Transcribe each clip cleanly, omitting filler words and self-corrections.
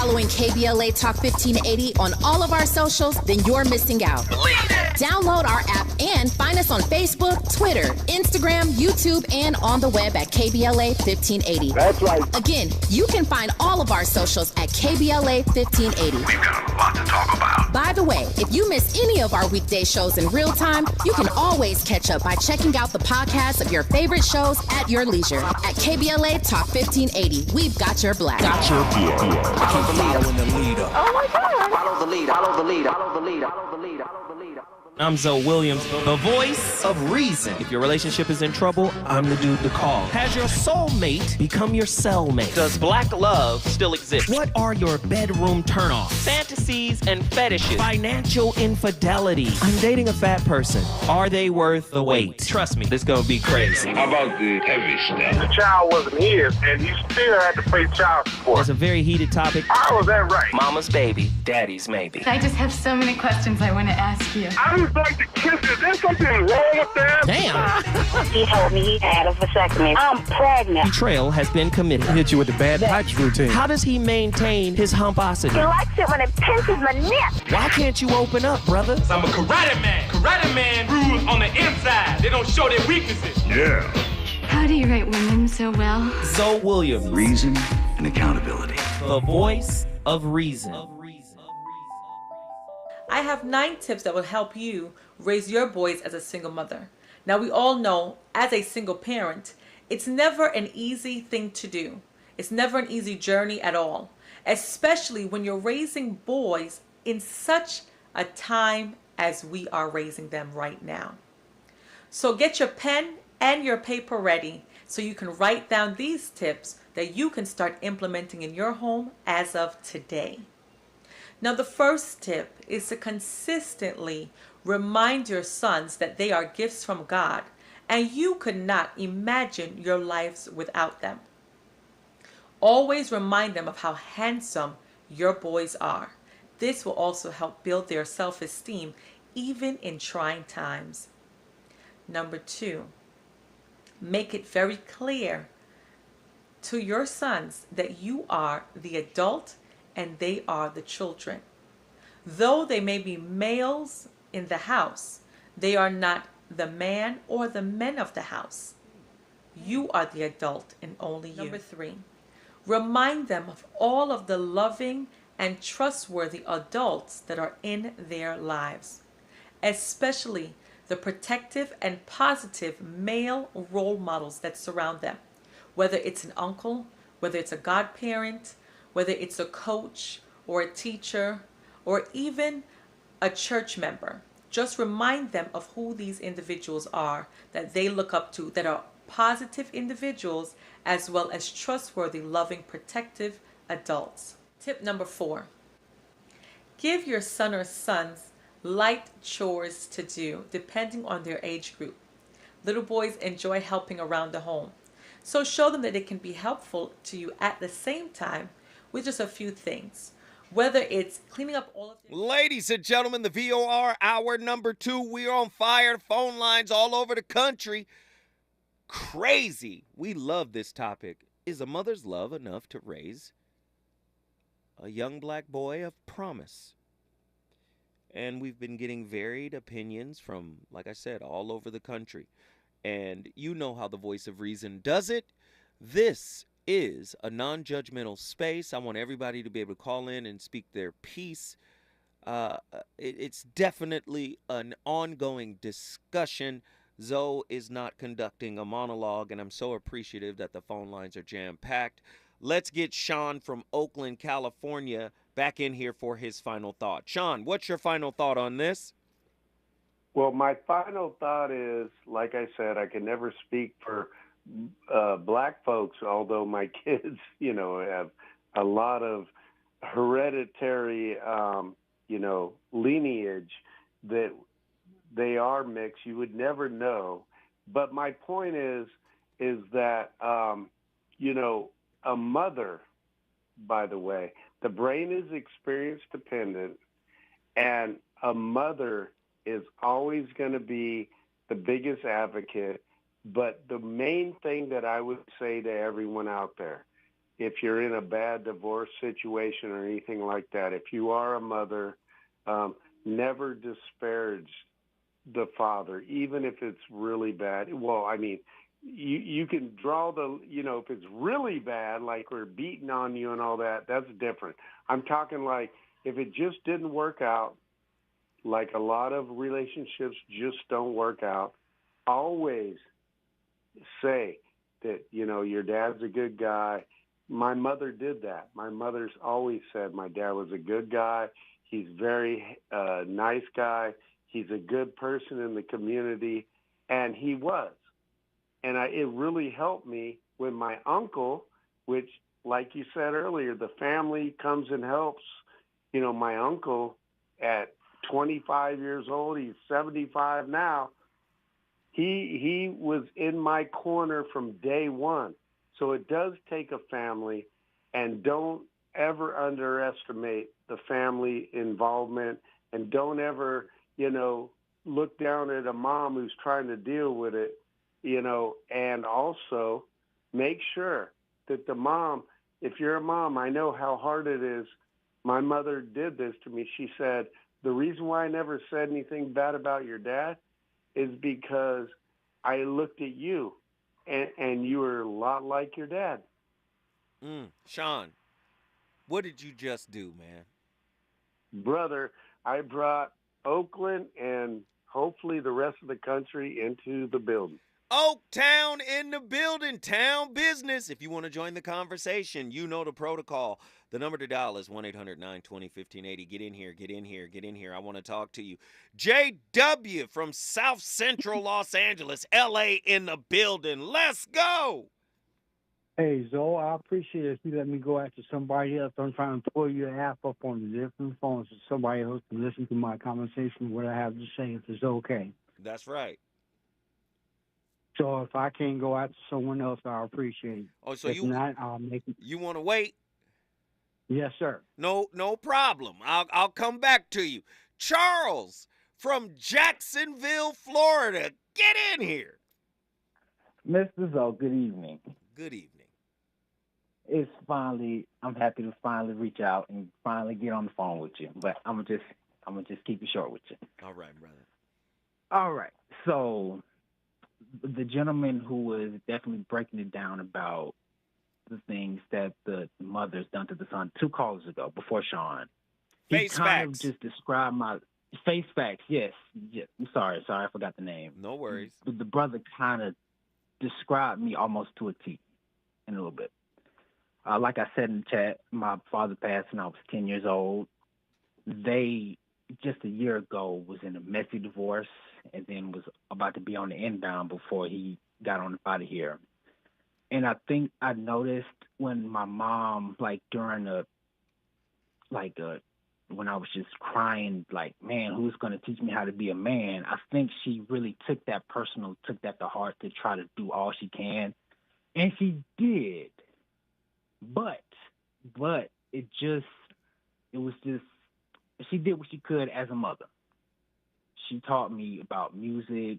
following KBLA Talk 1580 on all of our socials, then you're missing out. Believe it. Download our app and find us on Facebook, Twitter, Instagram, YouTube, and on the web at KBLA 1580. That's right. Again, you can find all of our socials at KBLA 1580. We've got a lot to talk about. By the way, if you miss any of our weekday shows in real time, you can always catch up by checking out the podcast of your favorite shows at your leisure. At KBLA Talk 1580, we've got your black. Got your black. Follow the leader. Oh my God. Follow the leader. Follow the leader. Follow the leader. Follow the leader. Follow the leader. I'm Zoe Williams, the voice of reason. If your relationship is in trouble, I'm the dude to call. Has your soulmate become your cellmate? Does black love still exist? What are your bedroom turnoffs? Fantasies and fetishes. Financial infidelity. I'm dating a fat person. Are they worth the wait? Trust me, this gonna be crazy. How about the heavy stuff? The child wasn't his, and he still had to pay child support. It's a very heated topic. How was that right? Mama's baby, daddy's maybe. I just have so many questions I want to ask you. I just like to kiss it. There's something wrong with that. Damn. He told me he had a vasectomy. I'm pregnant. Betrayal has been committed. Hit you with the bad pipes routine. How does he maintain his humposity? He likes it when it pinches my neck. Why can't you open up, brother? I'm a karate man. Karate man rules on the inside. They don't show their weaknesses. Yeah. How do you write women so well? Zoe Williams, Reason and accountability. the voice of reason. I have 9 tips that will help you raise your boys as a single mother. Now, we all know, as a single parent, it's never an easy thing to do. It's never an easy journey at all, especially when you're raising boys in such a time as we are raising them right now. So get your pen and your paper ready so you can write down these tips that you can start implementing in your home as of today. Now, the first tip is to consistently remind your sons that they are gifts from God and you could not imagine your lives without them. Always remind them of how handsome your boys are. This will also help build their self-esteem even in trying times. Number 2, make it very clear to your sons that you are the adult and they are the children. Though they may be males in the house, they are not the man or the men of the house. You are the adult and only you. Number 3, remind them of all of the loving and trustworthy adults that are in their lives, especially the protective and positive male role models that surround them, whether it's an uncle, whether it's a godparent, whether it's a coach or a teacher or even a church member. Just remind them of who these individuals are that they look up to, that are positive individuals as well as trustworthy, loving, protective adults. Tip number 4, give your son or sons light chores to do depending on their age group. Little boys enjoy helping around the home, so show them that it can be helpful to you at the same time with just a few things, whether it's cleaning up all of their... Ladies and gentlemen, the VOR hour number 2, we're on fire. Phone lines all over the country. Crazy. We love this topic. Is a mother's love enough to raise a young black boy of promise? And we've been getting varied opinions from, like I said, all over the country. And you know how the voice of reason does it. This is a non-judgmental space. I want everybody to be able to call in and speak their piece. It's definitely an ongoing discussion. Zoe is not conducting a monologue, and I'm so appreciative that the phone lines are jam-packed. Let's get Sean from Oakland, California, back in here for his final thought. Sean, what's your final thought on this? Well, my final thought is, like I said, I can never speak for black folks, although my kids, have a lot of hereditary, lineage that they are mixed. You would never know. But my point is that, a mother, by the way, the brain is experience dependent, and a mother is always going to be the biggest advocate. But the main thing that I would say to everyone out there, if you're in a bad divorce situation or anything like that, if you are a mother, never disparage the father, even if it's really bad. Well, I mean, you can draw the, if it's really bad, like we're beating on you and all that, that's different. I'm talking like if it just didn't work out, like a lot of relationships just don't work out, always say that, your dad's a good guy. My mother did that. My mother's always said my dad was a good guy. He's very nice guy. He's a good person in the community, and he was. And it really helped me when my uncle, which, like you said earlier, the family comes and helps. My uncle at 25 years old, he's 75 now. He was in my corner from day one. So it does take a family, and don't ever underestimate the family involvement, and don't ever, look down at a mom who's trying to deal with it, and also make sure that the mom, if you're a mom, I know how hard it is. My mother did this to me. She said, the reason why I never said anything bad about your dad is because I looked at you and you were a lot like your dad. Sean, what did you just do, man? Brother, I brought Oakland and hopefully the rest of the country into the building. Oaktown in the building, town business. If you want to join the conversation, you know the protocol. The number to dial is 1-800-920-1580. Get in here, get in here, get in here. I want to talk to you. JW from South Central Los Angeles, LA in the building. Let's go. Hey, Zoe, I appreciate it if you let me go after somebody else. I'm trying to pull your app up on the different phones so somebody else can listen to my conversation, what I have to say, if it's okay. That's right. So if I can't go after someone else, I appreciate it. Oh, so if not, I'll make it. You want to wait? Yes, sir. No problem. I'll come back to you. Charles from Jacksonville, Florida. Get in here. Mr. Zoe, good evening. Good evening. It's finally, I'm happy to finally reach out and finally get on the phone with you. But I'm gonna just keep it short with you. All right, brother. All right. So the gentleman who was definitely breaking it down about the things that the mother's done to the son 2 calls ago before Sean. He kind of just described my face facts. Yes. I'm sorry, I forgot the name. No worries. The brother kind of described me almost to a T in a little bit. Like I said in the chat, my father passed when I was 10 years old. They, just a year ago, was in a messy divorce and then was about to be on the inbound before he got on out of here. And I think I noticed when my mom, like during when I was just crying, like, man, who's going to teach me how to be a man? I think she really took that to heart to try to do all she can. And she did. But she did what she could as a mother. She taught me about music.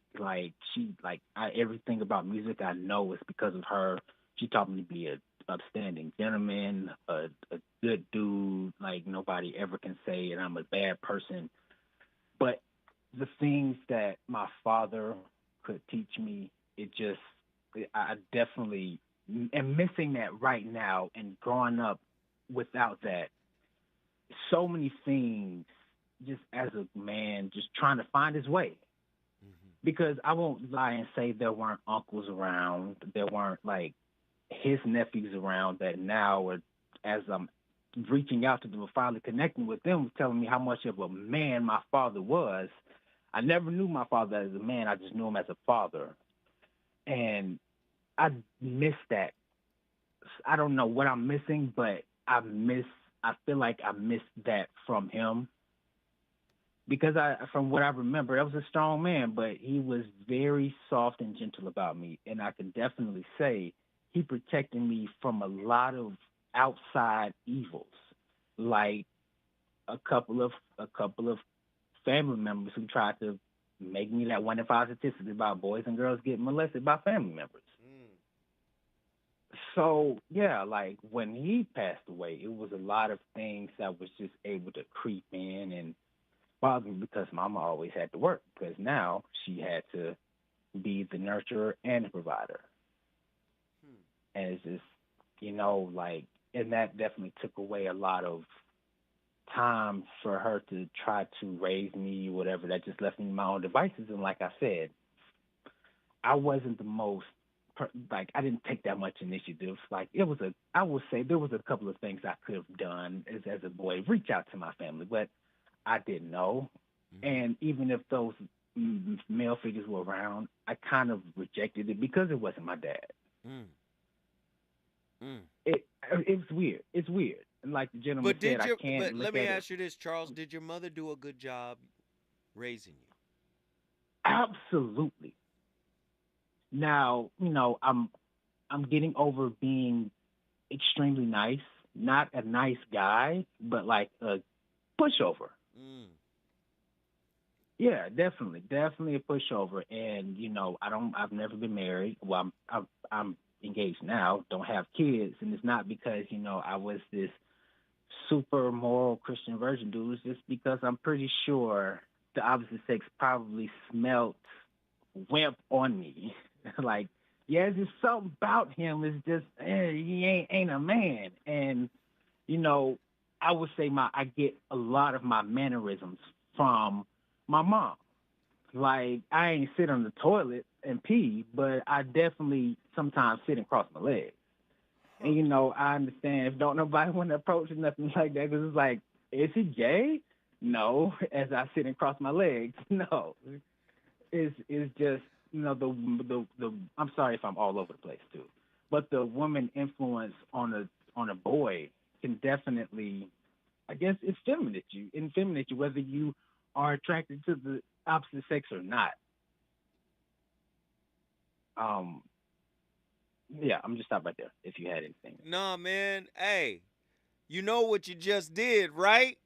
Everything about music I know is because of her. She taught me to be a upstanding gentleman, a good dude. Like nobody ever can say that I'm a bad person. But the things that my father could teach me, I definitely am missing that right now. And growing up without that, so many things, just as a man, just trying to find his way. Mm-hmm. Because I won't lie and say there weren't uncles around, there weren't like his nephews around that now, as I'm reaching out to them and finally connecting with them, telling me how much of a man my father was. I never knew my father as a man. I just knew him as a father. And I miss that. I don't know what I'm missing, but I feel like I missed that from him. Because from what I remember, I was a strong man, but he was very soft and gentle about me. And I can definitely say he protected me from a lot of outside evils, like a couple of family members who tried to make me that 1 in 5 statistic about boys and girls getting molested by family members. So, yeah, like when he passed away, it was a lot of things that was just able to creep in and bother me because Mama always had to work because now she had to be the nurturer and the provider. And it's just, you know, like, and that definitely took away a lot of time for her to try to raise me, whatever. That just left me my own devices. And like I said, I wasn't the most, like, I didn't take that much initiative. Like, I would say there was a couple of things I could have done as a boy, reach out to my family, but I didn't know. And even if those male figures were around, I kind of rejected it because it wasn't my dad. It's weird. It's weird. And like the gentleman said, I can't But look let me at ask you this, Charles. Did your mother do a good job raising you? Absolutely. Now, you know, I'm getting over being extremely nice. Not a nice guy, but like a pushover. Yeah, definitely a pushover. And you know, I've never been married. Well, I'm engaged now. Don't have kids, and it's not because you know I was this super moral Christian virgin dude. It's just because I'm pretty sure the opposite sex probably smelt wimp on me. Like, yeah, there's just something about him. It's just he ain't a man. And you know, I would say I get a lot of my mannerisms from my mom. Like, I ain't sit on the toilet and pee, but I definitely sometimes sit and cross my legs. And, you know, I understand if don't nobody want to approach or nothing like that, because it's like, is he gay? No. As I sit and cross my legs, no. It's just, you know, the I'm sorry if I'm all over the place, too. But the woman influence on a boy can definitely, I guess, effeminate you, whether you are attracted to the opposite sex or not. Yeah, I'm just stop right there if you had anything. Nah, man. Hey, you know what you just did, right?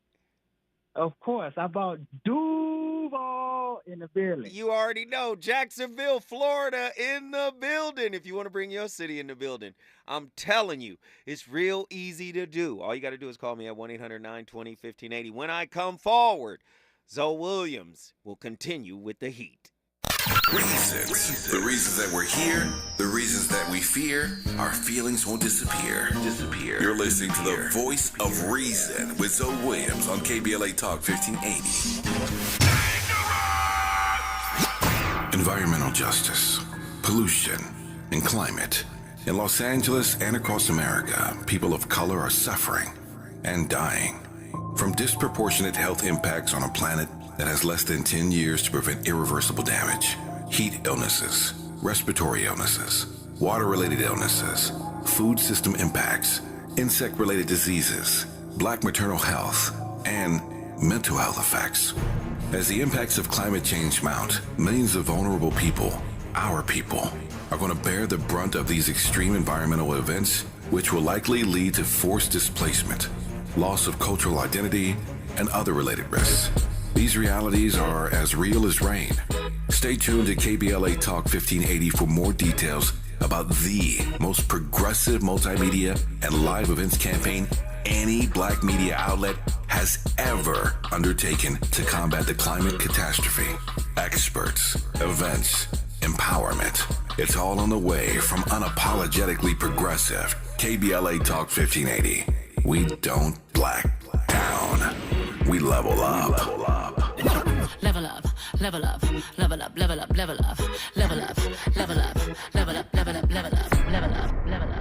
Of course. I bought Duval in the building. You already know. Jacksonville, Florida in the building. If you want to bring your city in the building, I'm telling you, it's real easy to do. All you got to do is call me at 1-800-920-1580. When I come forward, Zoe Williams will continue with the heat. Reasons. The reasons that we're here, the reasons that we fear, our feelings won't disappear. You're listening to the voice of reason with Zoe Williams on KBLA Talk 1580. Environmental justice, pollution, and climate. In Los Angeles and across America, people of color are suffering and dying from disproportionate health impacts on a planet that has less than 10 years to prevent irreversible damage. Heat illnesses, respiratory illnesses, water-related illnesses, food system impacts, insect-related diseases, black maternal health, and mental health effects. As the impacts of climate change mount, millions of vulnerable people, our people, are going to bear the brunt of these extreme environmental events, which will likely lead to forced displacement, loss of cultural identity, and other related risks. These realities are as real as rain. Stay tuned to KBLA Talk 1580 for more details about the most progressive multimedia and live events campaign any black media outlet has ever undertaken to combat the climate catastrophe. Experts, events, empowerment. It's all on the way from unapologetically progressive KBLA Talk 1580. We don't black down. We level up. Level up, level up, level up, level up, level up, level up, level up, level up, level up, level up, level up, level up, level up, level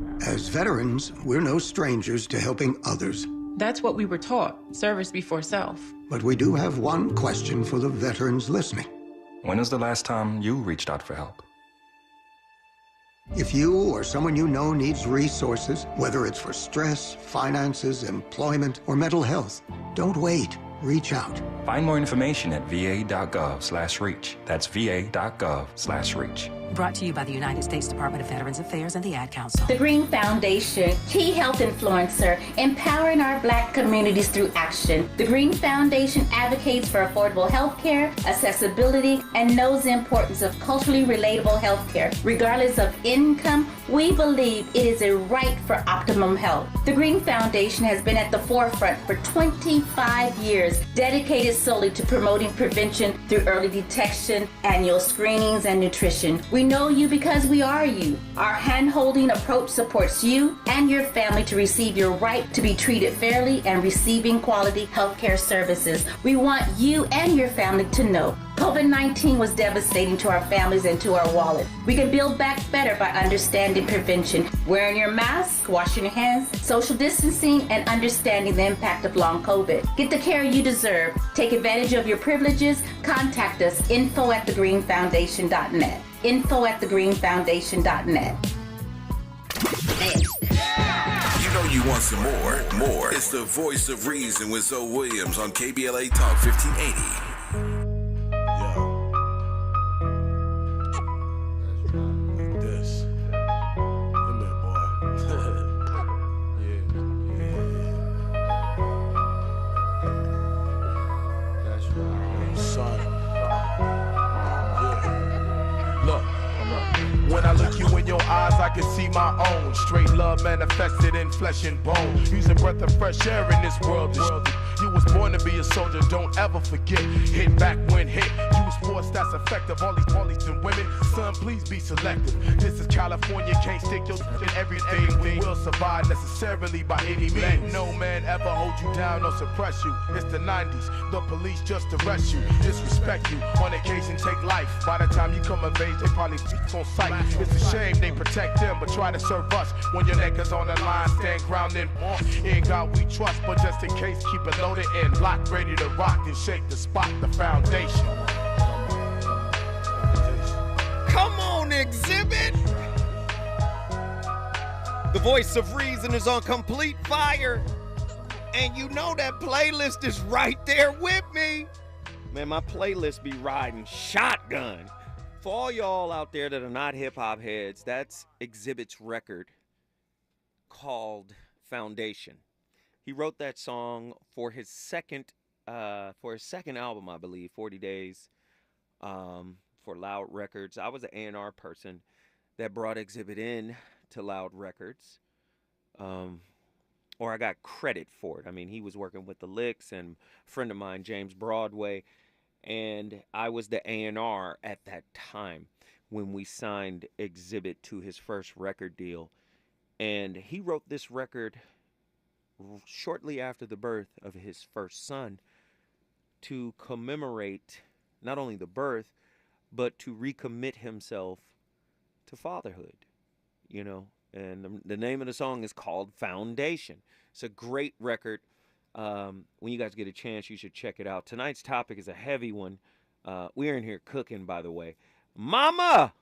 up. As veterans, we're no strangers to helping others. That's what we were taught, service before self. But we do have one question for the veterans listening. When was the last time you reached out for help? If you or someone you know needs resources, whether it's for stress, finances, employment, or mental health, don't wait. Reach out. Find more information at va.gov/reach. That's va.gov/reach. Brought to you by the United States Department of Veterans Affairs and the Ad Council. The Green Foundation, key health influencer, empowering our Black communities through action. The Green Foundation advocates for affordable health care, accessibility, and knows the importance of culturally relatable health care. Regardless of income, we believe it is a right for optimum health. The Green Foundation has been at the forefront for 25 years, dedicated solely to promoting prevention through early detection, annual screenings, and nutrition. We know you because we are you. Our hand-holding approach supports you and your family to receive your right to be treated fairly and receiving quality healthcare services. We want you and your family to know COVID-19 was devastating to our families and to our wallet. We can build back better by understanding prevention, wearing your mask, washing your hands, social distancing, and understanding the impact of long COVID. Get the care you deserve. Take advantage of your privileges. Contact us, info@thegreenfoundation.net. info@thegreenfoundation.net. You know you want some more. It's the Voice of Reason with Zoe Williams on KBLA Talk 1580. When I look you in your eyes, I can see my own. Straight love manifested in flesh and bone. Using breath of fresh air in this world. You was born to be a soldier, don't ever forget. Hit back when hit. Use force that's effective. All these and women, son, please be selective. This is California, can't stick your in everything. We will survive necessarily by any means. Let no man ever hold you down or suppress you. It's the 90s, the police just arrest you, disrespect you. On occasion, take life. By the time you come of age, they probably on sight. It's a shame they protect them, but try to serve us. When your neck is on the line, stand grounded. In God we trust, but just in case, keep it loaded and locked, ready to rock and shake the spot, the foundation. Come on, Exhibit! The Voice of Reason is on complete fire. And you know that playlist is right there with me. Man, my playlist be riding shotgun. For all y'all out there that are not hip-hop heads, that's Exhibit's record called Foundation. He wrote that song for his second album, I believe, 40 Days, for Loud Records. I was an A&R person that brought Exhibit in to Loud Records, or I got credit for it. I mean, he was working with the Licks and a friend of mine, James Broadway, and I was the A&R at that time when we signed Exhibit to his first record deal. And he wrote this record shortly after the birth of his first son to commemorate not only the birth, but to recommit himself to fatherhood, you know. And the name of the song is called Foundation. It's a great record. When you guys get a chance, you should check it out. Tonight's topic is a heavy one. We're in here cooking, by the way. Mama!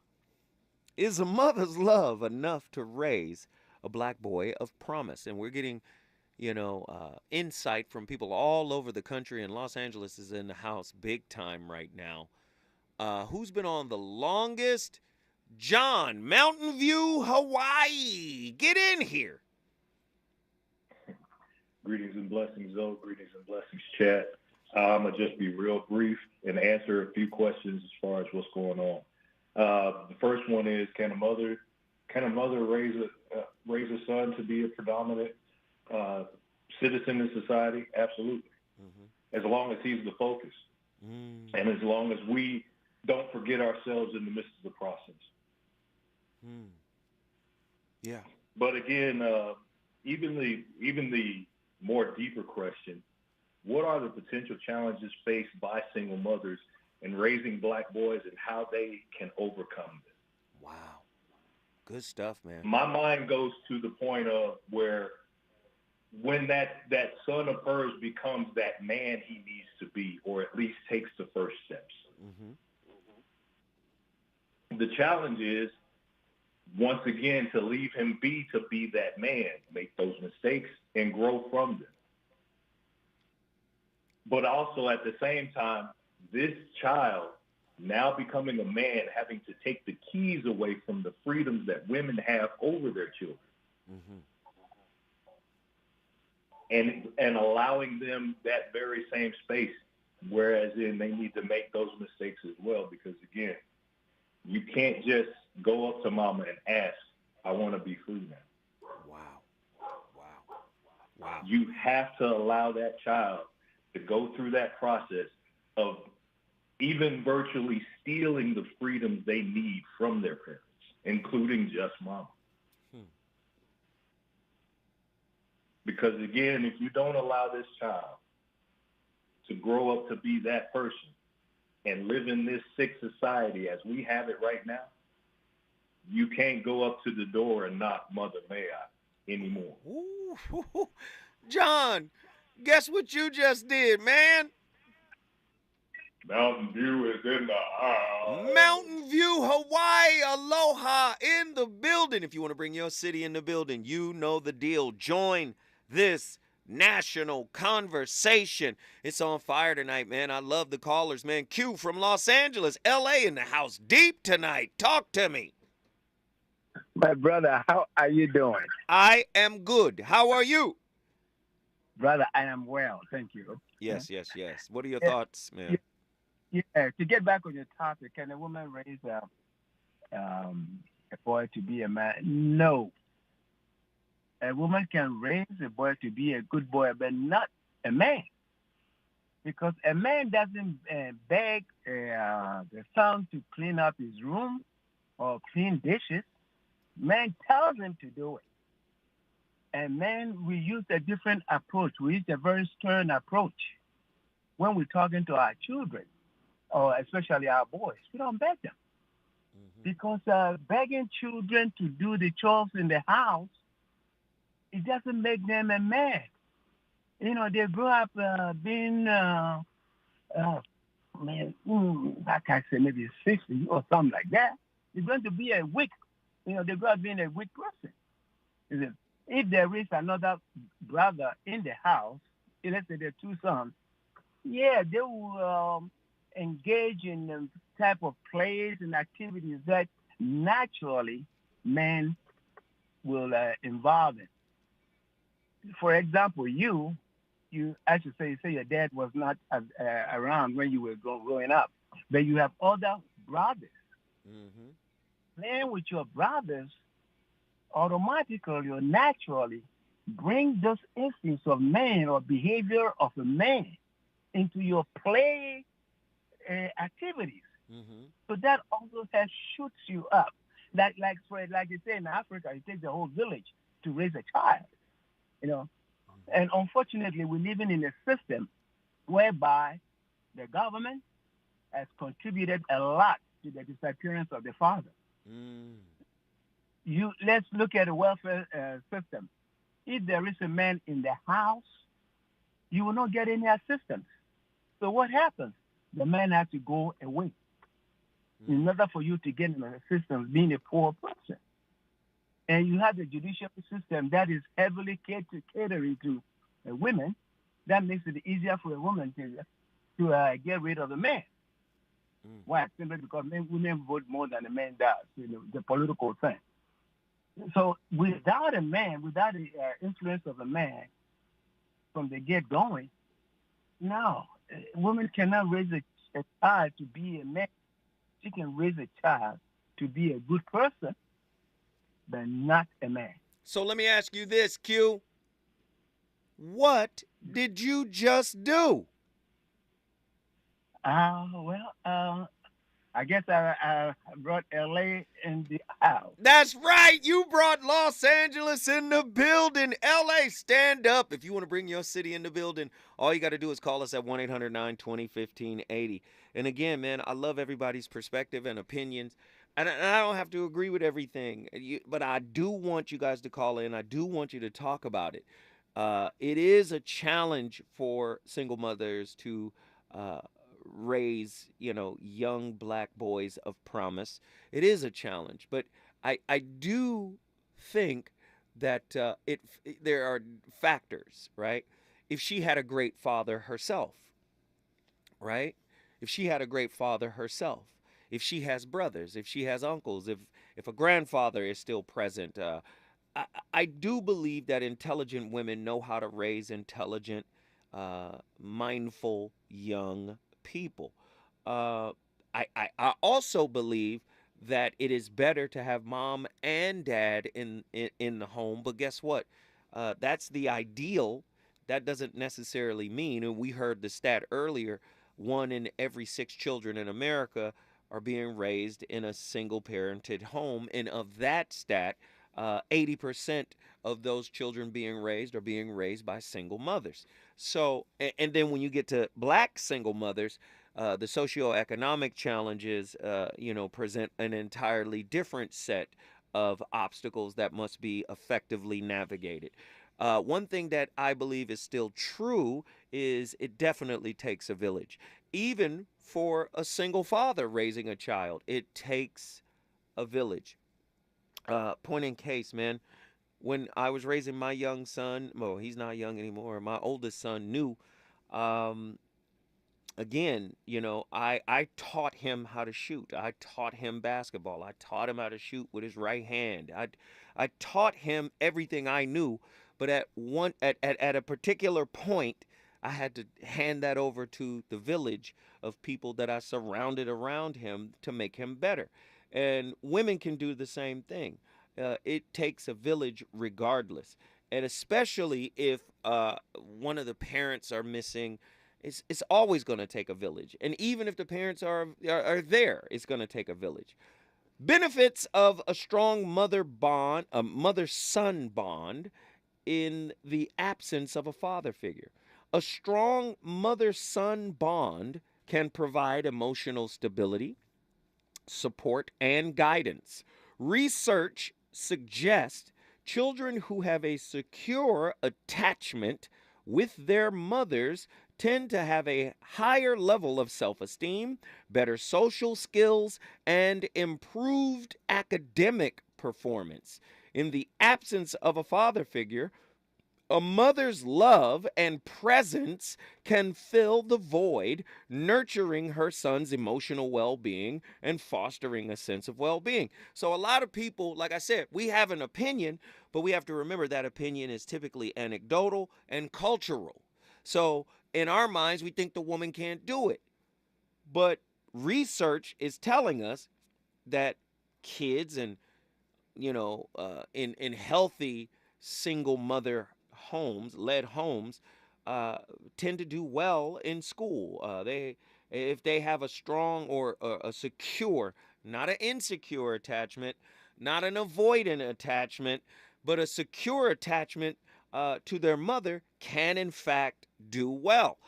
Is a mother's love enough to raise a black boy of promise? And we're getting, insight from people all over the country, and Los Angeles is in the house big time right now. Who's been on the longest? John, Mountain View, Hawaii. Get in here. Greetings and blessings, Zoe. Greetings and blessings, chat. I'm going to just be real brief and answer a few questions as far as what's going on. The first one is, can a mother raise a son to be a predominant citizen in society? Absolutely. Mm-hmm. As long as he's the focus. And as long as we don't forget ourselves in the midst of the process. Yeah. But again, even the more deeper question, what are the potential challenges faced by single mothers in raising black boys and how they can overcome them? Wow. Good stuff, man. My mind goes to the point of where when that son of hers becomes that man he needs to be, or at least takes the first steps. Mm-hmm. The challenge is, once again, to leave him be to be that man, make those mistakes, and grow from them. But also at the same time, this child now becoming a man, having to take the keys away from the freedoms that women have over their children. And allowing them that very same space, whereas in they need to make those mistakes as well, because again, you can't just go up to mama and ask, I want to be free now. Wow. You have to allow that child to go through that process of even virtually stealing the freedoms they need from their parents, including just mama. Because again, if you don't allow this child to grow up to be that person and live in this sick society as we have it right now, you can't go up to the door and knock Mother May I anymore. Ooh. John, guess what you just did, man? Mountain View is in the house. Mountain View, Hawaii, aloha in the building. If you want to bring your city in the building, you know the deal. Join this national conversation. It's on fire tonight, man. I love the callers, man. Q from Los Angeles, LA in the house deep tonight. Talk to me. My brother, how are you doing? I am good. How are you? Brother, I am well. Thank you. Yes. What are your thoughts, man? Yeah, to get back on your topic, can a woman raise a boy to be a man? No. A woman can raise a boy to be a good boy, but not a man. Because a man doesn't beg the son to clean up his room or clean dishes. Man tells him to do it. And men, we use a different approach. We use a very stern approach when we're talking to our children, or especially our boys. We don't beg them. Because begging children to do the chores in the house, it doesn't make them a man. You know, they grow up being, like I say, maybe 60 or something like that. They're going to be a weak, they grow up being a weak person. If there is another brother in the house, let's say there are two sons, yeah, they will engage in type of plays and activities that naturally men will involve in. For example, you, I should say your dad was not around when you were growing up, but you have other brothers. Playing with your brothers automatically or naturally bring those instincts of man or behavior of a man into your play activities. So that also shoots you up. Like you say in Africa, it takes the whole village to raise a child. And unfortunately, we're living in a system whereby the government has contributed a lot to the disappearance of the father. Let's look at the welfare system. If there is a man in the house, you will not get any assistance. So what happens? The man has to go away in order for you to get an assistance, being a poor person. And you have the judicial system that is heavily catering to women. That makes it easier for a woman to get rid of the man. Why? Simply because women vote more than a man does in the political sense. So without a man, without the influence of a man from the get-going, no, a woman cannot raise a child to be a man. She can raise a child to be a good person, but not a man. So let me ask you this, Q. What did you just do? I guess I brought LA in the house. That's right. You brought Los Angeles in the building. LA, stand up. If you want to bring your city in the building, all you got to do is call us at 1-800-920-1580. And again, man, I love everybody's perspective and opinions. And I don't have to agree with everything, but I do want you guys to call in. I do want you to talk about it. It is a challenge for single mothers to raise, young black boys of promise. It is a challenge, but I do think that there are factors, right? If she had a great father herself, right? If she had a great father herself, if she has brothers, if she has uncles, if a grandfather is still present. I do believe that intelligent women know how to raise intelligent, mindful young people. I also believe that it is better to have mom and dad in the home. But guess what? That's the ideal. That doesn't necessarily mean, and we heard the stat earlier, 1 in every 6 children in America are being raised in a single-parented home. And of that stat, 80% of those children being raised are being raised by single mothers. So, and then when you get to black single mothers, the socioeconomic challenges, present an entirely different set of obstacles that must be effectively navigated. One thing that I believe is still true is it definitely takes a village. Even for a single father raising a child, it takes a village. Point in case, man, when I was raising my young son, well, he's not young anymore, my oldest son knew, again, I taught him how to shoot. I taught him basketball. I taught him how to shoot with his right hand. I taught him everything I knew, but at a particular point, I had to hand that over to the village of people that I surrounded around him to make him better. And women can do the same thing. It takes a village regardless. And especially if one of the parents are missing, it's always going to take a village. And even if the parents are there, it's going to take a village. Benefits of a strong mother-son bond in the absence of a father figure. A strong mother-son bond can provide emotional stability, support, and guidance. Research suggests children who have a secure attachment with their mothers tend to have a higher level of self-esteem, better social skills, and improved academic performance. In the absence of a father figure, a mother's love and presence can fill the void, nurturing her son's emotional well-being and fostering a sense of well-being. So a lot of people, like I said, we have an opinion, but we have to remember that opinion is typically anecdotal and cultural. So in our minds, we think the woman can't do it. But research is telling us that kids and, in healthy single mother led homes, tend to do well in school. If they have a strong or a secure, not an insecure attachment, not an avoidant attachment, but a secure attachment to their mother, can in fact do well.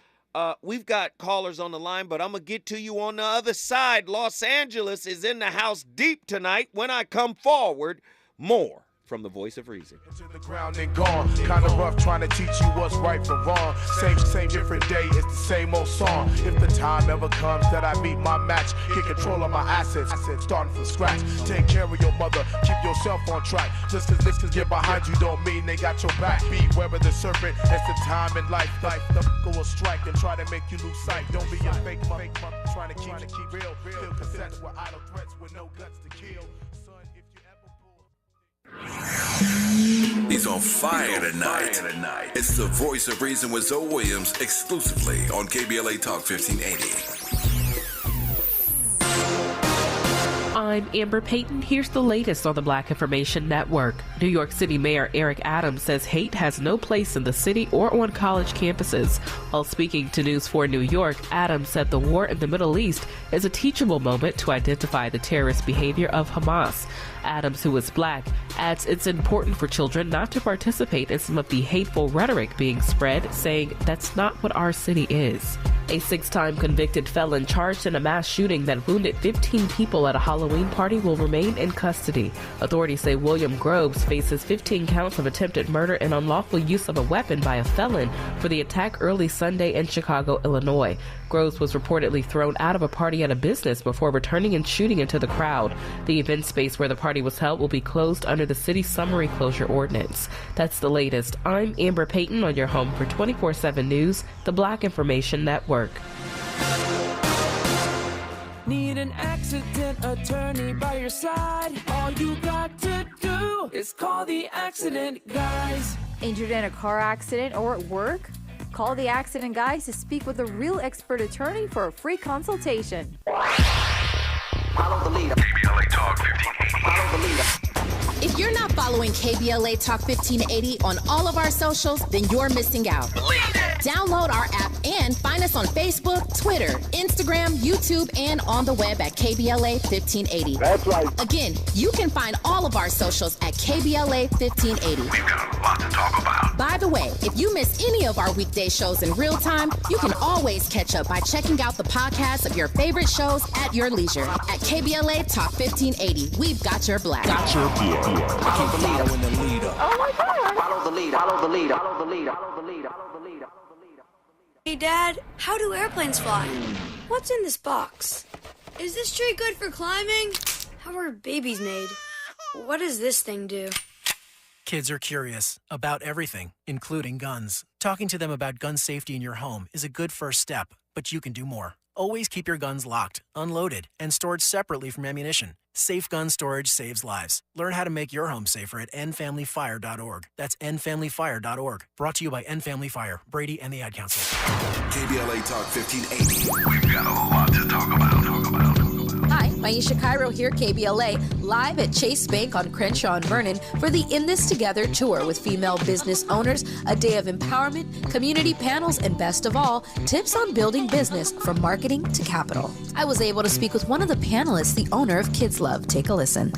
We've got callers on the line, but I'm going to get to you on the other side. Los Angeles is in the house deep tonight. When I come forward, more from the voice of reason. To the ground and gone, kind of rough trying to teach you what's right from wrong. Same different day, it's the same old song. If the time ever comes that I meet my match, get control of my assets, starting from scratch. Take care of your mother, keep yourself on track. Just cause niggas get behind you don't mean they got your back. Beware of the serpent, that's the time in life. The go will strike and try to make you lose sight. Don't be a fake mother, trying to keep real. Feel cassettes with idle threats with no guts to kill. He's on fire tonight. It's the voice of reason with Zoe Williams, exclusively on KBLA Talk 1580. I'm Amber Payton. Here's the latest on the Black Information Network. New York City Mayor Eric Adams says hate has no place in the city or on college campuses. While speaking to News 4 New York, Adams said the war in the Middle East is a teachable moment to identify the terrorist behavior of Hamas. Adams, who is black, adds it's important for children not to participate in some of the hateful rhetoric being spread, saying that's not what our city is. A 6-time convicted felon charged in a mass shooting that wounded 15 people at a Halloween party will remain in custody. Authorities say William Groves faces 15 counts of attempted murder and unlawful use of a weapon by a felon for the attack early Sunday in Chicago, Illinois. Groves was reportedly thrown out of a party at a business before returning and shooting into the crowd. The event space where the party was held will be closed under the city's summary closure ordinance. That's the latest. I'm Amber Payton on your home for 24/7 News, the Black Information Network. Need an accident attorney by your side? All you got to do is call the accident guys. Injured in a car accident or at work? Call the accident guys to speak with a real expert attorney for a free consultation. Follow the leader. KBLA Talk 1580. Follow the leader. If you're not following KBLA Talk 1580 on all of our socials, then you're missing out. Download our app and find us on Facebook, Twitter, Instagram, YouTube, and on the web at KBLA 1580. That's right. Again, you can find all of our socials at KBLA 1580. We've got a lot to talk about. By the way, if you miss any of our weekday shows in real time, you can always catch up by checking out the podcasts of your favorite shows at your leisure. At KBLA Talk 1580, we've got your black. Got your black. Follow the leader. Oh my God. Follow the leader. Follow the leader. Follow the leader. Follow the leader. Follow the leader. Hey Dad, how do airplanes fly? What's in this box? Is this tree good for climbing? How are babies made? What does this thing do? Kids are curious about everything, including guns. Talking to them about gun safety in your home is a good first step, but you can do more. Always keep your guns locked, unloaded, and stored separately from ammunition. Safe gun storage saves lives. Learn how to make your home safer at endfamilyfire.org. That's endfamilyfire.org. Brought to you by End Family Fire, Brady, and the Ad Council. KBLA Talk 1580. We've got a lot to talk about. Hi, Maisha Cairo here, KBLA, live at Chase Bank on Crenshaw and Vernon for the In This Together tour with female business owners, a day of empowerment, community panels, and best of all, tips on building business from marketing to capital. I was able to speak with one of the panelists, the owner of Kids Love. Take a listen.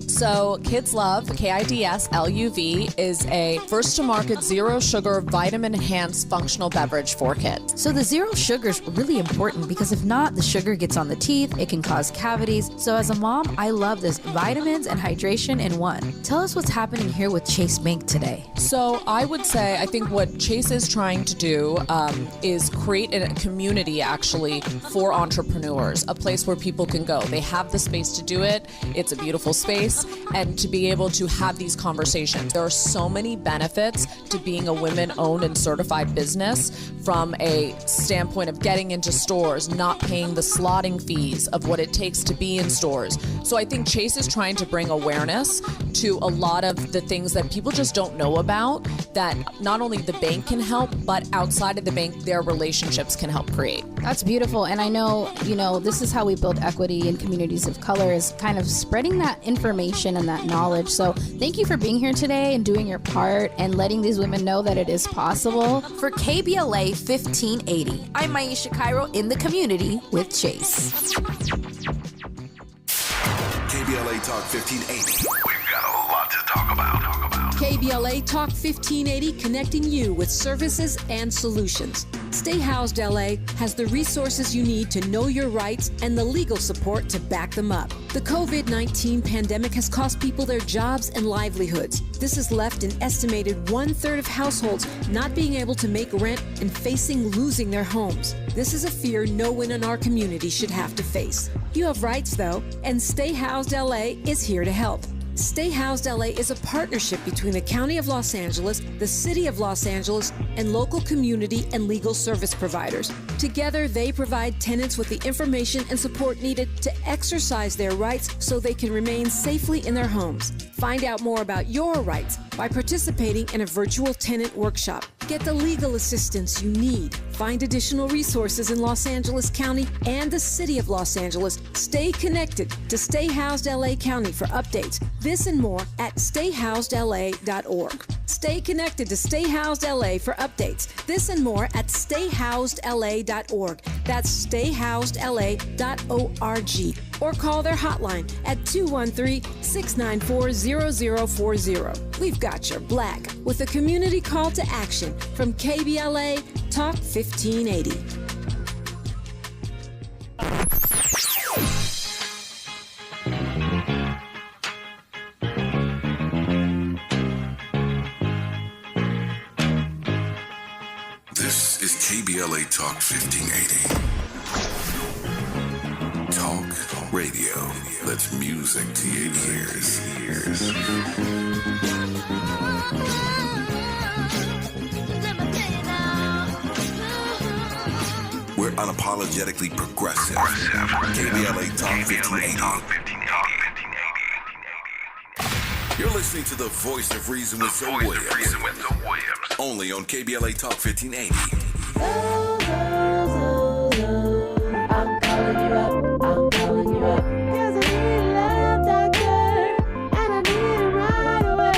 So Kids Love, KIDSLUV, is a first-to-market zero-sugar, vitamin-enhanced functional beverage for kids. So the zero sugar is really important because if not, the sugar gets on the teeth, it can cause cavities. So as a mom, I love this vitamins and hydration in one. Tell us what's happening here with Chase Bank today. So I would say, I think what Chase is trying to do is create a community actually for entrepreneurs, a place where people can go. They have the space to do it. It's a beautiful space. And to be able to have these conversations. There are so many benefits to being a women-owned and certified business from a standpoint of getting into stores, not paying the slotting fees of what it takes to be in stores. So I think Chase is trying to bring awareness to a lot of the things that people just don't know about, that not only the bank can help, but outside of the bank, their relationships can help create. That's beautiful. And I know, this is how we build equity in communities of color, is kind of spreading that information and that knowledge. So thank you for being here today and doing your part and letting these women know that it is possible. For KBLA 1580, I'm Maisha Cairo in the community with Chase. KBLA Talk 1580. We've got a lot to talk about. KBLA Talk 1580, connecting you with services and solutions. Stay Housed LA has the resources you need to know your rights and the legal support to back them up. The COVID-19 pandemic has cost people their jobs and livelihoods. This has left an estimated 1/3 of households not being able to make rent and facing losing their homes. This is a fear no one in our community should have to face. You have rights, though, and Stay Housed LA is here to help. Stay Housed LA is a partnership between the County of Los Angeles, the City of Los Angeles, and local community and legal service providers. Together, they provide tenants with the information and support needed to exercise their rights so they can remain safely in their homes. Find out more about your rights by participating in a virtual tenant workshop. Get the legal assistance you need. Find additional resources in Los Angeles County and the City of Los Angeles. Stay connected to Stay Housed LA County for updates. This and more at stayhousedla.org. Stay connected to Stay Housed LA for updates. This and more at stayhousedla.org. That's stayhousedla.org. Or call their hotline at 213-694-0040. We've got your black with a community call to action from KBLA Talk 1580. This is KBLA Talk 1580. Talk radio. That's music to your ears. Where unapologetically progressive. KBLA Talk 1580. You're listening to the voice of reason with Zoe Williams. Only on KBLA Talk 1580. I'm calling you up. I'm calling you up. 'Cause I need a love doctor, and I need it right away.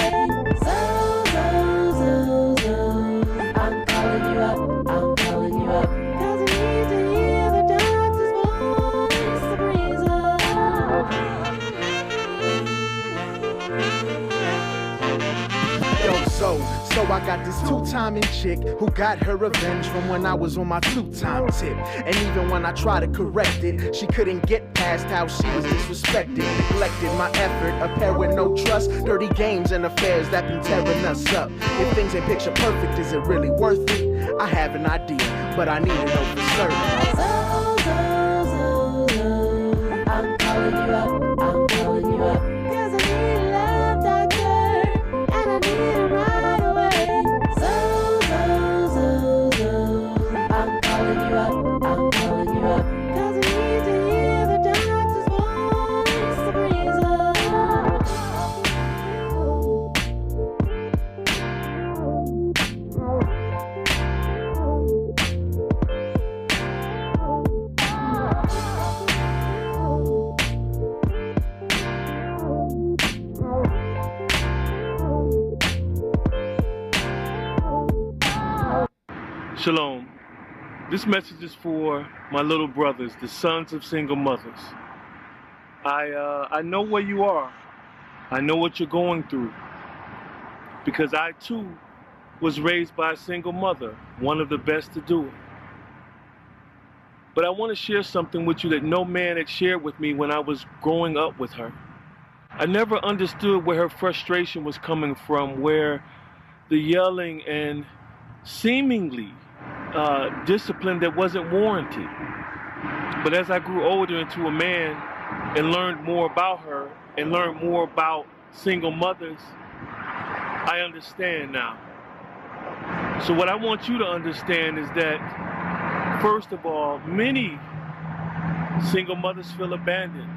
I'm calling you up. I'm calling you up. 'Cause I need to hear the doctor's voice of reason. Yo, so I got this two-timing chick who got her revenge from when I was on my two-time tip. And even when I tried to correct it, she couldn't get past how she was disrespected, neglected my effort, a pair with no trust, dirty games and affairs that been tearing us up. If things ain't picture perfect, is it really worth it? I have an idea, but I need to know for certain. I'm calling you up. I'm calling you up. 'Cause I need a love doctor, and I need it right away. I'm calling you up. I'm calling you up. 'Cause I need to hear the doctor's voice of reason. Shalom. This message is for my little brothers, the sons of single mothers. I know where you are. I know what you're going through. Because I too was raised by a single mother, one of the best to do it. But I want to share something with you that no man had shared with me when I was growing up with her. I never understood where her frustration was coming from, where the yelling and seemingly discipline that wasn't warranted. But as I grew older into a man and learned more about her and learned more about single mothers, I understand now. So what I want you to understand is that, first of all, many single mothers feel abandoned.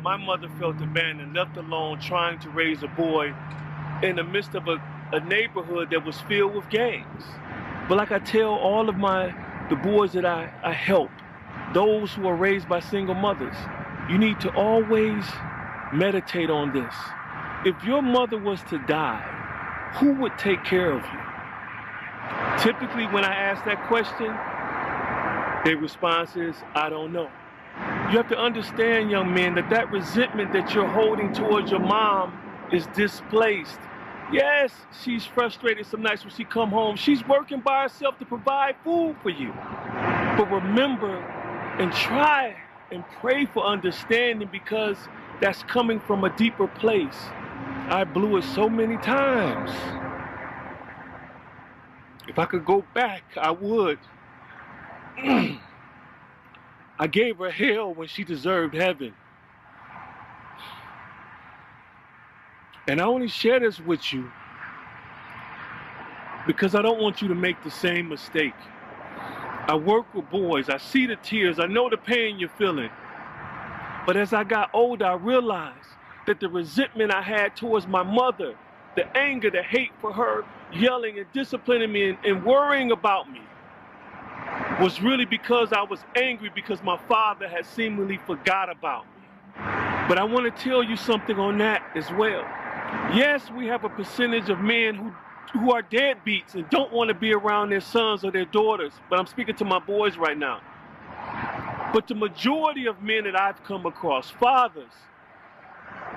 My mother felt abandoned, left alone, trying to raise a boy in the midst of a neighborhood that was filled with gangs. But like I tell all of the boys that I help, those who are raised by single mothers, you need to always meditate on this. If your mother was to die, who would take care of you? Typically when I ask that question, their response is, I don't know. You have to understand, young men, that resentment that you're holding towards your mom is displaced. Yes, she's frustrated some nights when she come home. She's working by herself to provide food for you. But remember and try and pray for understanding, because that's coming from a deeper place. I blew it so many times. If I could go back, I would. I gave her hell when she deserved heaven. And I only share this with you because I don't want you to make the same mistake. I work with boys. I see the tears. I know the pain you're feeling. But as I got older, I realized that the resentment I had towards my mother, the anger, the hate for her yelling and disciplining me and worrying about me, was really because I was angry because my father had seemingly forgot about me. But I want to tell you something on that as well. Yes, we have a percentage of men who are deadbeats and don't want to be around their sons or their daughters, but I'm speaking to my boys right now. But the majority of men that I've come across, fathers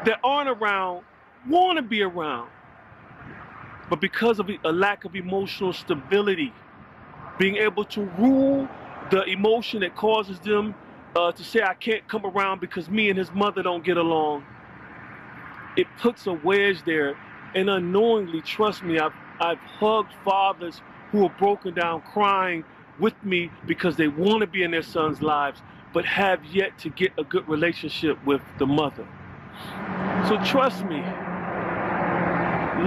that aren't around, want to be around, but because of a lack of emotional stability, being able to rule the emotion that causes them to say, I can't come around because me and his mother don't get along, it puts a wedge there. And unknowingly, trust me, I've hugged fathers who are broken down crying with me because they want to be in their sons' lives, but have yet to get a good relationship with the mother. So trust me,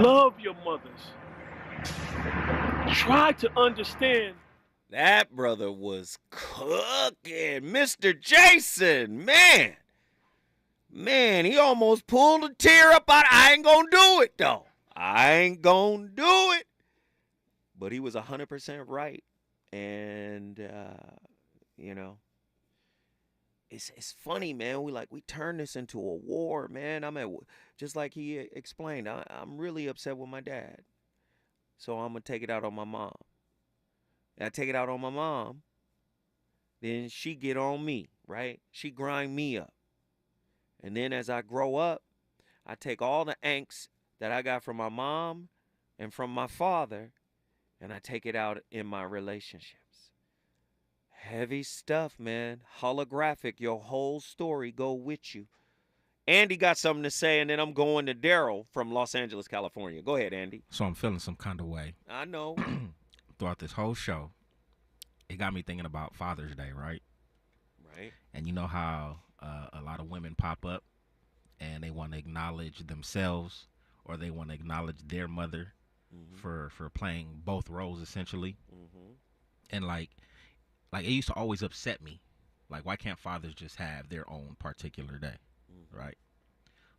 love your mothers. Try to understand. That brother was cooking. Mr. Jason, man. Man, he almost pulled a tear up out. I ain't gonna do it, though. I ain't gonna do it. But he was 100% right. And, you know, it's funny, man. We turn this into a war, man. Just like he explained, I'm really upset with my dad. So I'm going to take it out on my mom. And I take it out on my mom, then she get on me, right? She grind me up. And then as I grow up, I take all the angst that I got from my mom and from my father, and I take it out in my relationships. Heavy stuff, man. Holographic. Your whole story go with you. Andy got something to say, and then I'm going to Daryl from Los Angeles, California. Go ahead, Andy. So I'm feeling some kind of way. I know. Throughout this whole show, it got me thinking about Father's Day, right? Right. And you know how a lot of women pop up and they want to acknowledge themselves or they want to acknowledge their mother for playing both roles, essentially. And like it used to always upset me. Like, why can't fathers just have their own particular day, right?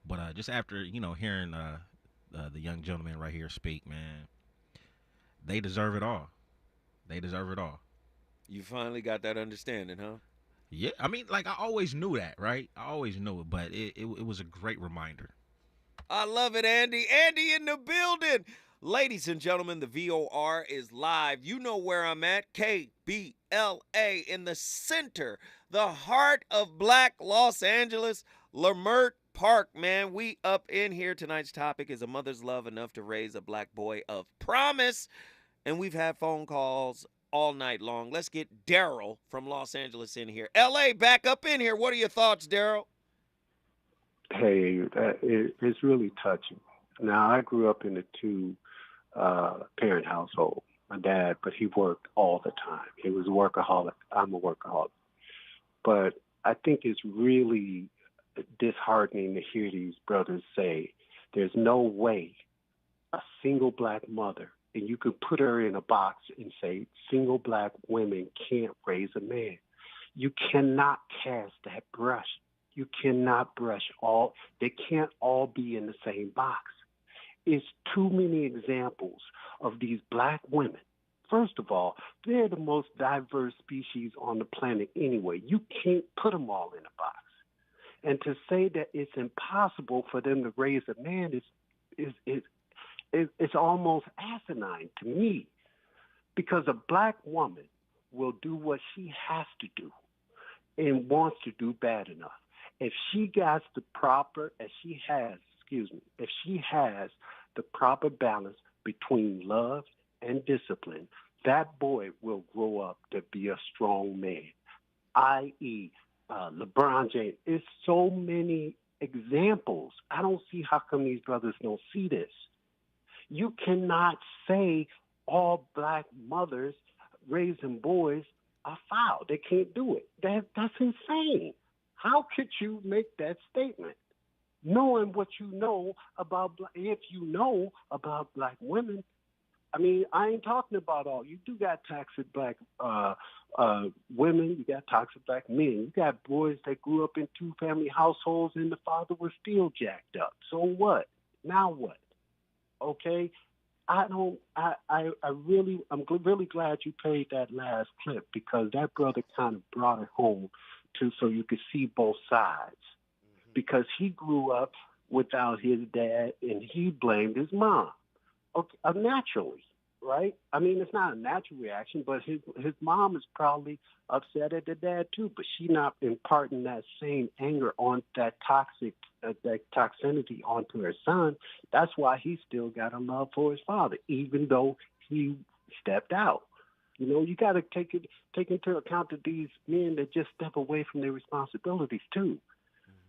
But just after, hearing the young gentleman right here speak, man, they deserve it all. They deserve it all. You finally got that understanding, huh? Yeah, I mean, like, I always knew that, right? I always knew it, but it was a great reminder. I love it, Andy. Andy in the building. Ladies and gentlemen, the VOR is live. You know where I'm at. KBLA in the center, the heart of Black Los Angeles, Lamert Park, man. We up in here. Tonight's topic is a mother's love enough to raise a black boy of promise. And we've had phone calls all night long. Let's get Daryl from Los Angeles in here. LA, back up in here. What are your thoughts, Daryl? Hey, it's really touching. Now, I grew up in a two-parent household. My dad, but he worked all the time. He was a workaholic. I'm a workaholic. But I think it's really disheartening to hear these brothers say there's no way a single black mother, and you could put her in a box and say single black women can't raise a man. You cannot cast that brush. You cannot brush all. They can't all be in the same box. It's too many examples of these black women. First of all, they're the most diverse species on the planet anyway. You can't put them all in a box. And to say that it's impossible for them to raise a man is almost asinine to me, because a black woman will do what she has to do and wants to do bad enough. If she has the proper balance between love and discipline, that boy will grow up to be a strong man, i.e., LeBron James. It's so many examples. I don't see how come these brothers don't see this. You cannot say all black mothers raising boys are foul. They can't do it. That's insane. How could you make that statement? Knowing what you know about, if you know about black women, I mean, I ain't talking about all. You do got toxic black women. You got toxic black men. You got boys that grew up in two-family households and the father was still jacked up. So what? Now what? Okay? I'm really glad you played that last clip, because that brother kind of brought it home so you could see both sides. Because he grew up without his dad and he blamed his mom. Okay, naturally, right? I mean, it's not a natural reaction, but his mom is probably upset at the dad too, but she not imparting that same anger on that toxicity onto her son. That's why he still got a love for his father, even though he stepped out. You know, you got to take into account that these men that just step away from their responsibilities too.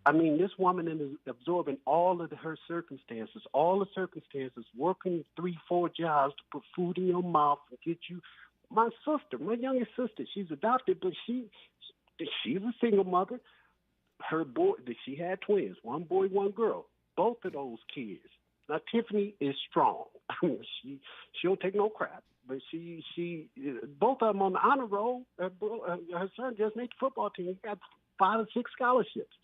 I mean, this woman is absorbing all of her circumstances, working 3-4 jobs to put food in your mouth and get you. My youngest sister, she's adopted, but she's a single mother. Her boy, she had twins, one boy, one girl. Both of those kids. Now, Tiffany is strong. She don't take no crap. but both of them on the honor roll. Her son just made the football team. He got 5 or 6 scholarships.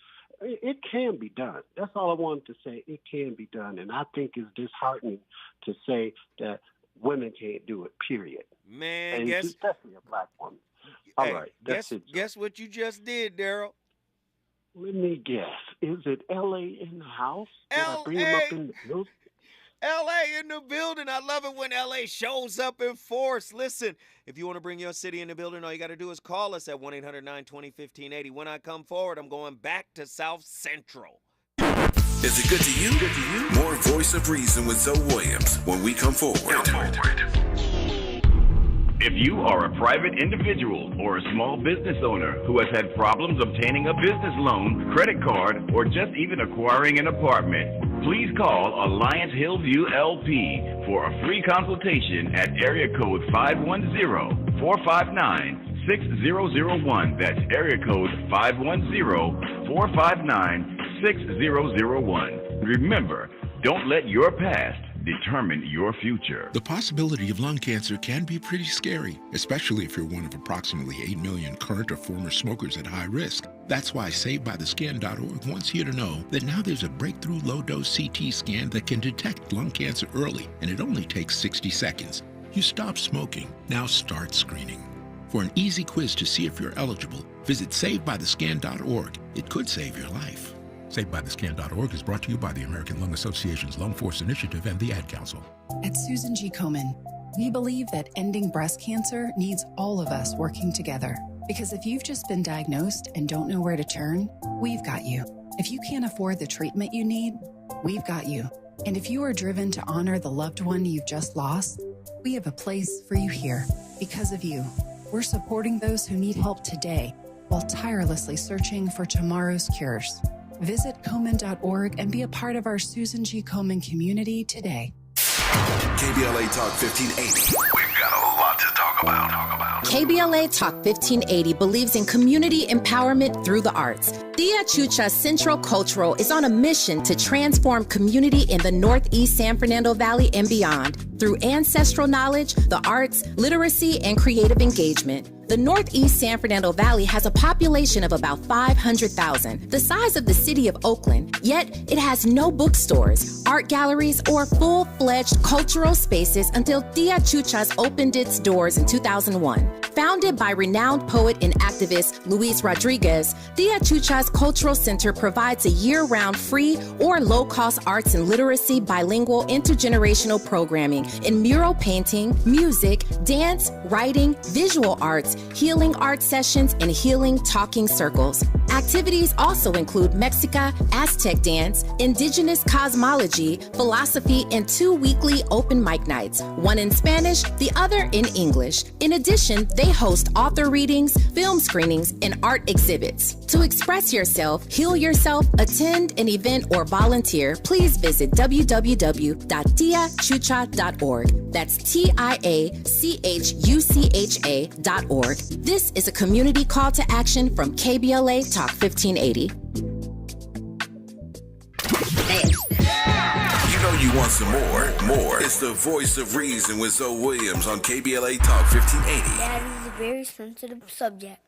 It can be done. That's all I wanted to say. It can be done. And I think it's disheartening to say that women can't do it, period. Man, and especially a black woman. All right. Guess what you just did, Daryl? Let me guess. Is it L.A. in the house? Did I bring him up in the building? L.A. in the building. I love it when L.A. shows up in force. Listen, if you want to bring your city in the building, all you got to do is call us at 1-800-920-1580. When I come forward, I'm going back to South Central. Is it good to you? More Voice of Reason with Zoe Williams when we come forward. If you are a private individual or a small business owner who has had problems obtaining a business loan, credit card, or just even acquiring an apartment, please call Alliance Hillview LP for a free consultation at area code 510-459-6001. That's area code 510-459-6001. Remember, don't let your past determine your future. The possibility of lung cancer can be pretty scary, especially if you're one of approximately 8 million current or former smokers at high risk. That's why SaveByTheScan.org wants you to know that now there's a breakthrough low-dose CT scan that can detect lung cancer early, and it only takes 60 seconds. You stop smoking, now start screening. For an easy quiz to see if you're eligible, visit SaveByTheScan.org. It could save your life. SaveByTheScan.org is brought to you by the American Lung Association's Lung Force Initiative and the Ad Council. At Susan G. Komen, we believe that ending breast cancer needs all of us working together. Because if you've just been diagnosed and don't know where to turn, we've got you. If you can't afford the treatment you need, we've got you. And if you are driven to honor the loved one you've just lost, we have a place for you here. Because of you, we're supporting those who need help today while tirelessly searching for tomorrow's cures. Visit Komen.org and be a part of our Susan G. Komen community today. KBLA Talk 1580. We've got a lot to talk about. KBLA Talk 1580 believes in community empowerment through the arts. Tia Chucha Central Cultural is on a mission to transform community in the Northeast San Fernando Valley and beyond through ancestral knowledge, the arts, literacy, and creative engagement. The Northeast San Fernando Valley has a population of about 500,000, the size of the city of Oakland, yet it has no bookstores, art galleries, or full-fledged cultural spaces until Tia Chucha's opened its doors in 2001. Founded by renowned poet and activist Luis Rodriguez, Tia Chucha's Cultural Center provides a year-round free or low-cost arts and literacy bilingual intergenerational programming in mural painting, music, dance, writing, visual arts, healing art sessions, and healing talking circles. Activities also include Mexica, Aztec dance, indigenous cosmology, philosophy, and 2 weekly open mic nights, one in Spanish, the other in English. In addition, they host author readings, film screenings, and art exhibits. To express yourself, heal yourself, attend an event, or volunteer, please visit www.tiachucha.org. That's TIACHUCHA.org. This is a community call to action from KBLA Talk 1580. You know you want some more. It's the Voice of Reason with Zoe Williams on KBLA Talk 1580. That is a very sensitive subject.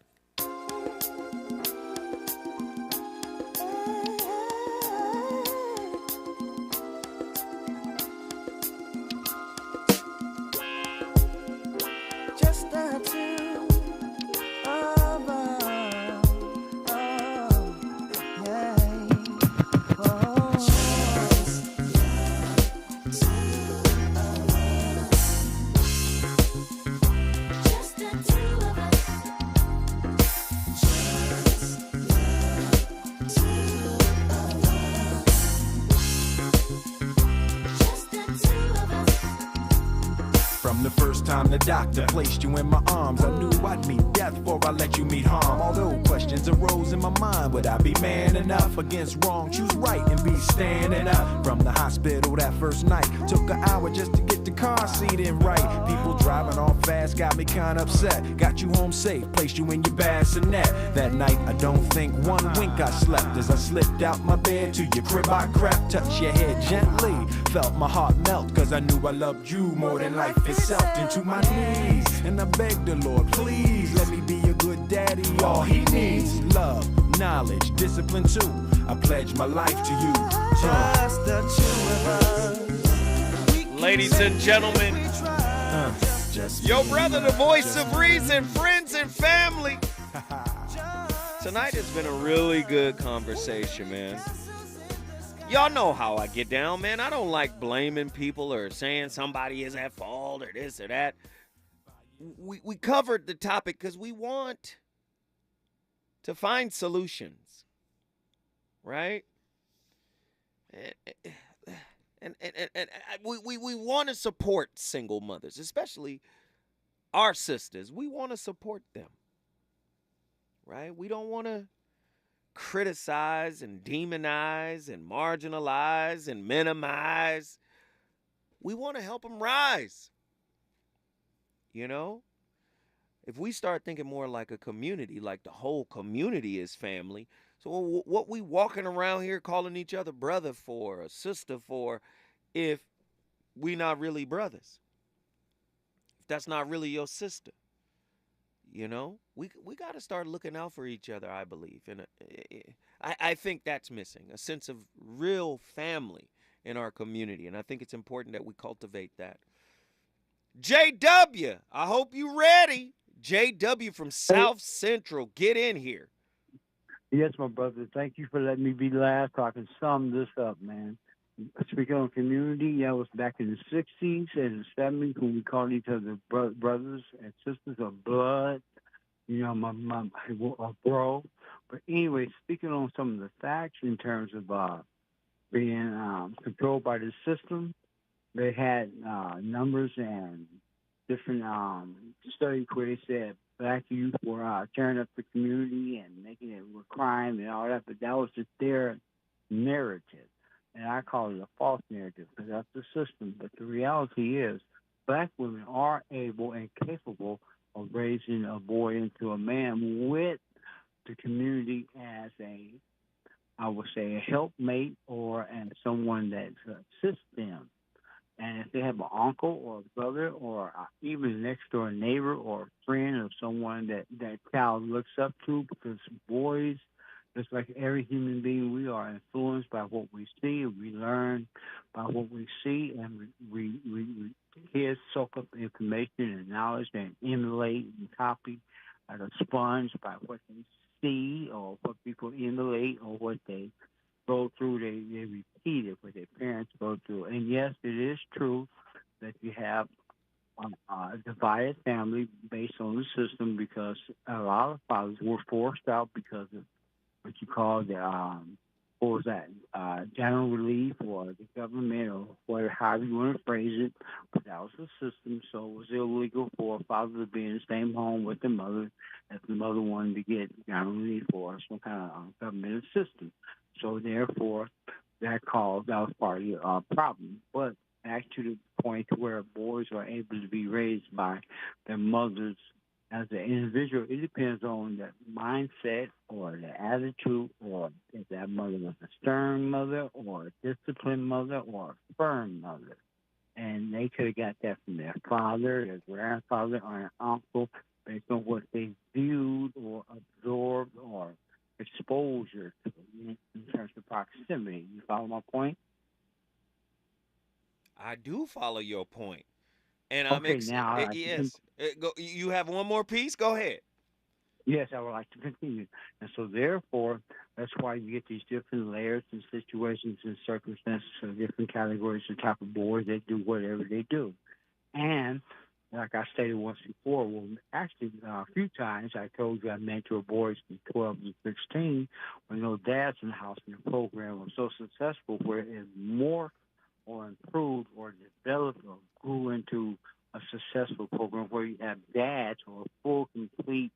Just the two of us. From the first time the doctor placed you in my arms, I knew I'd meet death before I let you meet harm. Although questions arose in my mind, would I be man enough against wrong? Choose right and be standing up. From the hospital that first night, took an hour just to get the car seat in right. People driving off fast got me kinda upset. Got you home safe, placed you in your bassinet. That night, I don't think one wink I slept. As I slipped out my bed to your crib I crept. Touched your head gently, felt my heart melt. Cause I knew I loved you more than life itself. Into my knees, and I begged the Lord, please let me be a good daddy. All he needs, love, knowledge, discipline too. I pledge my life to you. Just the two of us. Ladies and gentlemen, your brother, the voice of reason, friends and family. Tonight has been a really good conversation, man. Y'all know how I get down, man. I don't like blaming people or saying somebody is at fault or this or that. We covered the topic because we want to find solutions, right? And we want to support single mothers, especially our sisters. We want to support them, right? We don't want to criticize and demonize and marginalize and minimize. We want to help them rise. You know, if we start thinking more like a community, like the whole community is family. So what we walking around here calling each other brother for, or sister for, if we not really brothers, if that's not really your sister, you know, we got to start looking out for each other, I believe. And I think that's missing, a sense of real family in our community. And I think it's important that we cultivate that. JW, I hope you ready. JW from South Central, get in here. Yes, my brother. Thank you for letting me be last so I can sum this up, man. Speaking on community, that was back in the 60s and the 70s when we called each other brothers and sisters of blood. You know, my bro. But anyway, speaking on some of the facts in terms of being controlled by the system, they had numbers and different studies where they said black youth were tearing up the community and making it with crime and all that, but that was just their narrative. And I call it a false narrative because that's the system. But the reality is black women are able and capable of raising a boy into a man with the community as I would say, a helpmate and someone that assists them. And if they have an uncle or a brother or even a next-door neighbor or a friend or someone that child looks up to, because boys, just like every human being, we are influenced by what we see. We learn by what we see, and we kids soak up information and knowledge and emulate and copy like a sponge by what they see or what people emulate or what they go through. They repeat it, what their parents go through. And yes, it is true that you have a divided family based on the system because a lot of fathers were forced out because of what you call the general relief or the government or whatever, however you want to phrase it. But that was the system, so it was illegal for a father to be in the same home with the mother if the mother wanted to get general relief or some kind of government system. So therefore, that was part of the problem. But back to the point where boys are able to be raised by their mothers as an individual, it depends on the mindset or the attitude, or if that mother was a stern mother or a disciplined mother or a firm mother. And they could have got that from their father, their grandfather, or an uncle based on what they viewed or absorbed or exposure to in terms of proximity. You follow my point? I do follow your point. And okay, now yes. You have one more piece? Go ahead. Yes, I would like to continue. And so therefore, that's why you get these different layers and situations and circumstances of different categories of type of boys that do whatever they do. And like I stated once before, well, actually a few times I told you I mentor boys from 12 to 16 with no dads in the house, and the program was so successful where it morphed or improved or developed or grew into a successful program where you have dads or a full, complete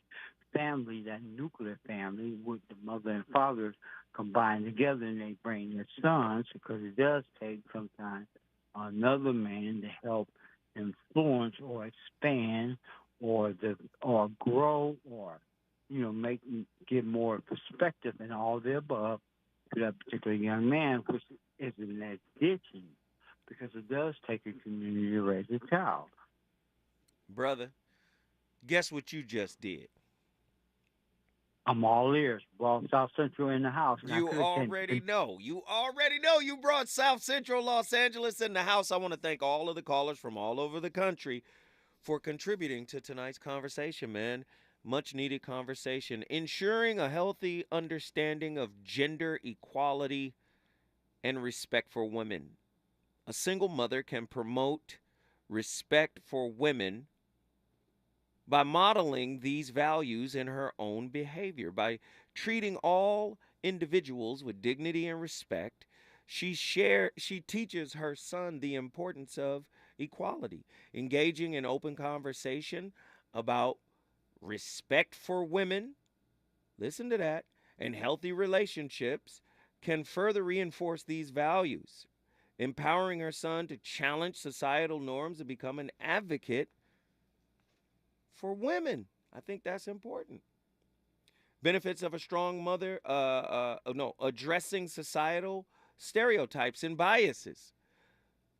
family, that nuclear family with the mother and father combined together, and they bring their sons, because it does take sometimes another man to help influence or expand or grow or get more perspective and all the above to that particular young man, which is an addition because it does take a community to raise a child. Brother, guess what you just did? I'm all ears. Brought South Central in the house. And You already know. You already know. You brought South Central Los Angeles in the house. I want to thank all of the callers from all over the country for contributing to tonight's conversation, man. Much needed conversation. Ensuring a healthy understanding of gender equality and respect for women. A single mother can promote respect for women by modeling these values in her own behavior. By treating all individuals with dignity and respect, she teaches her son the importance of equality. Engaging in open conversation about respect for women, listen to that, and healthy relationships can further reinforce these values. Empowering her son to challenge societal norms and become an advocate for women. I think that's important. Benefits of a strong mother, addressing societal stereotypes and biases.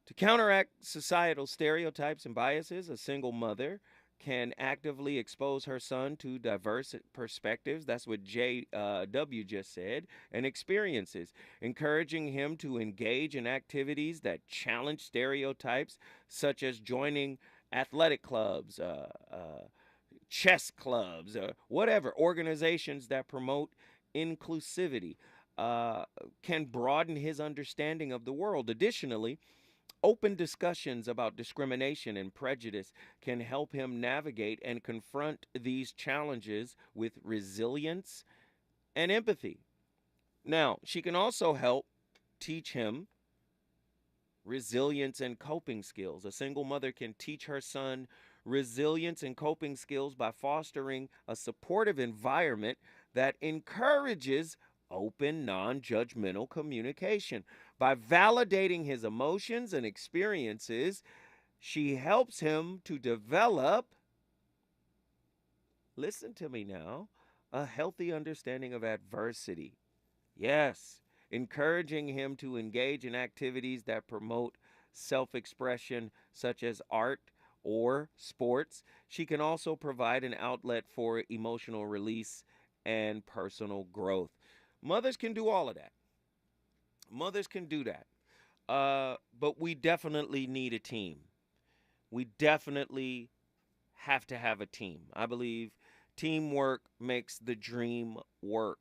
To counteract societal stereotypes and biases, a single mother can actively expose her son to diverse perspectives. That's what J.W. just said, and experiences, encouraging him to engage in activities that challenge stereotypes, such as joining athletic clubs, chess clubs, whatever, organizations that promote inclusivity, can broaden his understanding of the world. Additionally, open discussions about discrimination and prejudice can help him navigate and confront these challenges with resilience and empathy. Now, she can also help teach him resilience and coping skills. A single mother can teach her son resilience and coping skills by fostering a supportive environment that encourages open, non-judgmental communication. By validating his emotions and experiences, she helps him to develop, listen to me now, a healthy understanding of adversity. Yes, encouraging him to engage in activities that promote self-expression, such as art or sports. She can also provide an outlet for emotional release and personal growth. Mothers can do all of that. Mothers can do that. But we definitely need a team. We definitely have to have a team. I believe teamwork makes the dream work.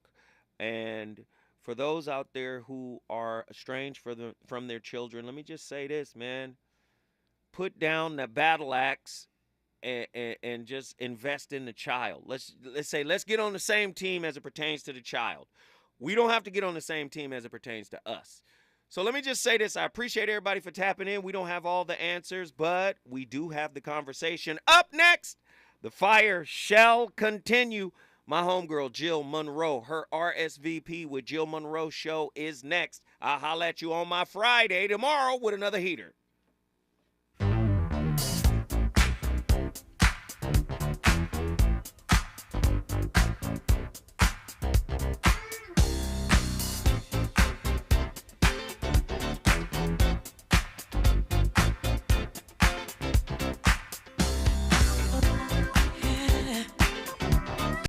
And for those out there who are estranged from their children, let me just say this, man. Put down the battle axe and just invest in the child. Let's get on the same team as it pertains to the child. We don't have to get on the same team as it pertains to us. So let me just say this. I appreciate everybody for tapping in. We don't have all the answers, but we do have the conversation. Up next, the fire shall continue. My homegirl, Jill Monroe, her RSVP with Jill Monroe show is next. I'll holler at you on my Friday tomorrow with another heater.